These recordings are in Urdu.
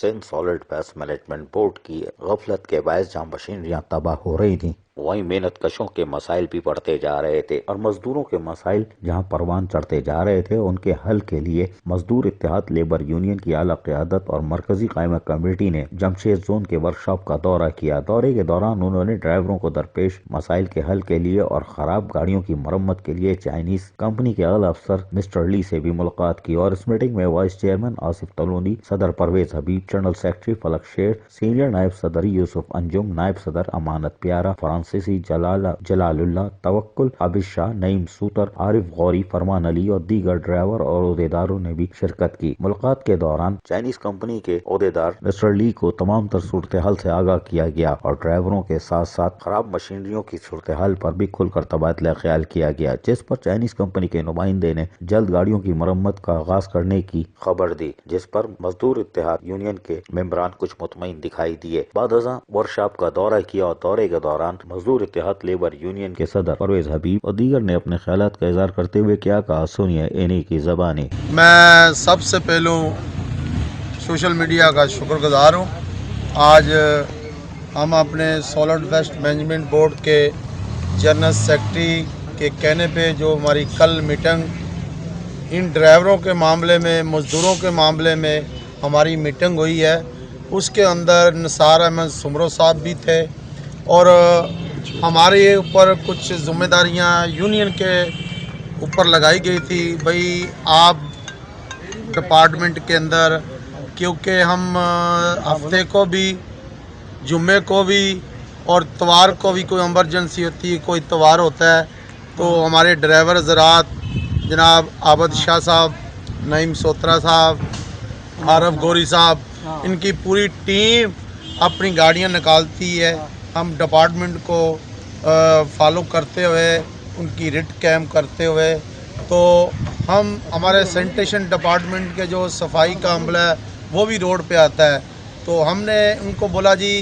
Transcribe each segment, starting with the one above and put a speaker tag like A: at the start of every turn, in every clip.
A: Sindh solid waste management board کی غفلت کے باعث جہاں مشینریاں تباہ ہو رہی تھیں، وہیں محنت کشوں کے مسائل بھی بڑھتے جا رہے تھے اور مزدوروں کے مسائل جہاں پروان چڑھتے جا رہے تھے، ان کے حل کے لیے مزدور اتحاد لیبر یونین کی اعلیٰ قیادت اور مرکزی قائمہ کمیٹی نے جمشید زون کے ورکشاپ کا دورہ کیا۔ دورے کے دوران انہوں نے ڈرائیوروں کو درپیش مسائل کے حل کے لیے اور خراب گاڑیوں کی مرمت کے لیے چائنیز کمپنی کے اعلیٰ افسر مسٹر لی سے بھی ملاقات کی، اور اس میٹنگ میں وائس چیئرمین آصف تلونی، صدر پرویز حبیب، جنرل سیکرٹری فلک شیر، سینئر نائب صدر یوسف انجم، نائب صدر امانت پیارا، فرانسیسی جلال اللہ، توکل عابد شاہ، نعیم سوتر، عارف غوری، فرمان علی اور دیگر ڈرائیور اور عہدیداروں نے بھی شرکت کی۔ ملاقات کے دوران چائنیز کمپنی کے عہدیدار مسٹر لی کو تمام تر صورتحال سے آگاہ کیا گیا اور ڈرائیوروں کے ساتھ ساتھ خراب مشینریوں کی صورتحال پر بھی کھل کر تبادلہ خیال کیا گیا، جس پر چائنیز کمپنی کے نمائندے نے جلد گاڑیوں کی مرمت کا آغاز کرنے کی خبر دی، جس پر مزدور اتحاد یونین کے ممبران کچھ مطمئن دکھائی دیے۔ بعد ازاں ورکشاپ کا دورہ کیا اور دورے کے دوران مزدور اتحاد لیبر یونین کے صدر پرویز حبیب اور دیگر نے اپنے خیالات کا اظہار کرتے ہوئے کیا کہا، سنیے انہی کی زبانی۔
B: میں سب سے پہلو سوشل میڈیا کا شکر گزار ہوں۔ آج ہم اپنے سالڈ ویسٹ مینجمنٹ بورڈ کے جنرل سیکرٹری کے کہنے پہ جو ہماری کل میٹنگ ان ڈرائیوروں کے معاملے میں، مزدوروں کے معاملے میں ہماری میٹنگ ہوئی ہے، اس کے اندر نثار احمد سمرو صاحب بھی تھے اور ہمارے اوپر کچھ ذمہ داریاں یونین کے اوپر لگائی گئی تھی۔ بھئی آپ ڈپارٹمنٹ کے اندر، کیونکہ ہم ہفتے کو بھی، جمعے کو بھی اور اتوار کو بھی کوئی ایمرجنسی ہوتی ہے، کوئی اتوار ہوتا ہے، تو ہمارے ڈرائیور حضرات جناب عابد شاہ صاحب، نعیم سوترا صاحب، عارف غوری صاحب، ان کی پوری ٹیم اپنی گاڑیاں نکالتی ہے۔ ہم ڈپارٹمنٹ کو فالو کرتے ہوئے، ان کی ریٹ قائم کرتے ہوئے، تو ہم ہمارے سینیٹیشن ڈپارٹمنٹ کے جو صفائی کا عملہ ہے وہ بھی روڈ پہ آتا ہے، تو ہم نے ان کو بولا جی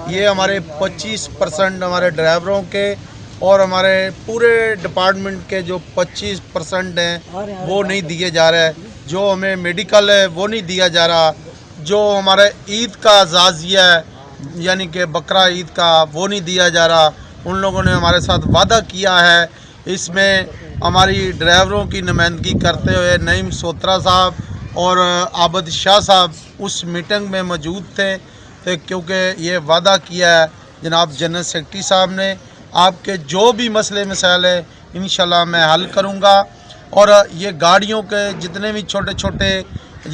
B: یہ ہمارے 25% ہمارے ڈرائیوروں کے اور ہمارے پورے ڈپارٹمنٹ کے جو 25% ہیں وہ نہیں دیے جا رہے، جو ہمیں میڈیکل ہے وہ نہیں دیا جا رہا، جو ہمارے عید کا اعزازیہ ہے یعنی کہ بقرہ عید کا وہ نہیں دیا جا رہا۔ ان لوگوں نے ہمارے ساتھ وعدہ کیا ہے، اس میں ہماری ڈرائیوروں کی نمائندگی کرتے ہوئے نعیم سوترا صاحب اور عابد شاہ صاحب اس میٹنگ میں موجود تھے، کیونکہ یہ وعدہ کیا ہے جناب جنرل سیکرٹری صاحب نے، آپ کے جو بھی مسئلے مسائل ہیں انشاءاللہ میں حل کروں گا، اور یہ گاڑیوں کے جتنے بھی چھوٹے چھوٹے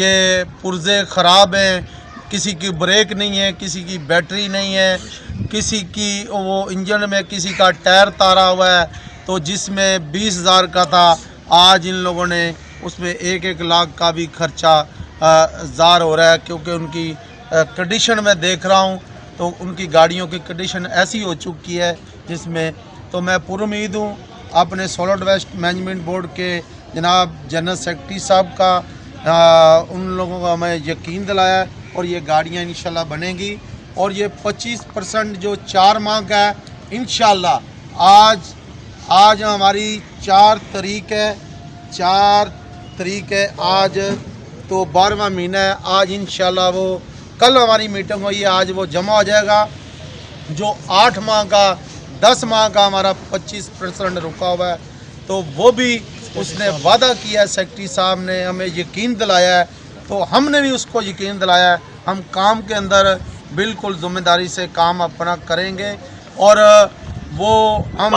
B: یہ پرزے خراب ہیں، کسی کی بریک نہیں ہے، کسی کی بیٹری نہیں ہے، کسی کی وہ انجن میں کسی کا ٹائر تارا ہوا ہے، تو جس میں 20,000 کا تھا، آج ان لوگوں نے اس میں 1 لاکھ کا بھی خرچہ ظاہر ہو رہا ہے، کیونکہ ان کی کنڈیشن میں دیکھ رہا ہوں تو ان کی گاڑیوں کی کنڈیشن ایسی ہو چکی ہے جس میں، تو میں پر امید ہوں اپنے سالڈ ویسٹ مینجمنٹ بورڈ کے جناب جنرل سیکرٹری صاحب کا ان لوگوں کا ہمیں یقین دلایا اور یہ گاڑیاں انشاءاللہ بنیں گی، اور یہ 25% جو 4 ماہ کا ہے انشاءاللہ آج ہماری 4 تاریخ ہے آج، تو 12واں مہینہ ہے، آج انشاءاللہ وہ کل ہماری میٹنگ ہوئی ہے، آج وہ جمع ہو جائے گا، جو 8 ماہ کا 10 ماہ کا ہمارا 25% رکا ہوا ہے، تو وہ بھی اس نے وعدہ کیا ہے، سیکرٹری صاحب نے ہمیں یقین دلایا ہے، تو ہم نے بھی اس کو یقین دلایا ہے، ہم کام کے اندر بالکل ذمہ داری سے کام اپنا کریں گے، اور وہ ہم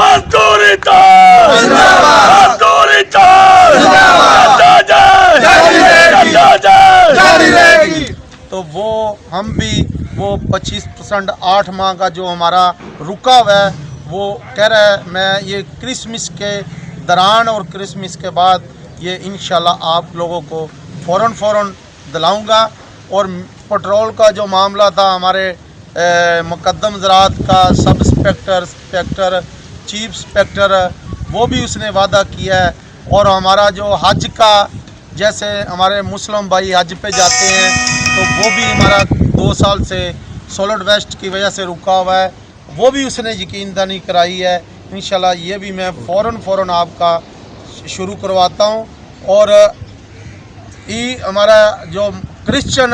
B: تو وہ ہم بھی وہ 25% 8 ماہ کا جو ہمارا رکا ہوا ہے وہ کہہ رہا ہے، میں یہ کرسمس کے دوران اور کرسمس کے بعد یہ انشاءاللہ آپ لوگوں کو فوراً دلاؤں گا۔ اور پٹرول کا جو معاملہ تھا، ہمارے مقدم زراعت کا سب انسپیکٹر چیف انسپیکٹر، وہ بھی اس نے وعدہ کیا ہے، اور ہمارا جو حج کا، جیسے ہمارے مسلم بھائی حج پہ جاتے ہیں تو وہ بھی ہمارا 2 سال سے سالڈ ویسٹ کی وجہ سے رکا ہوا ہے، وہ بھی اس نے یقین دہانی کرائی ہے، انشاءاللہ یہ بھی میں فوراً آپ کا شروع کرواتا ہوں۔ اور یہ ہمارا جو کرسچن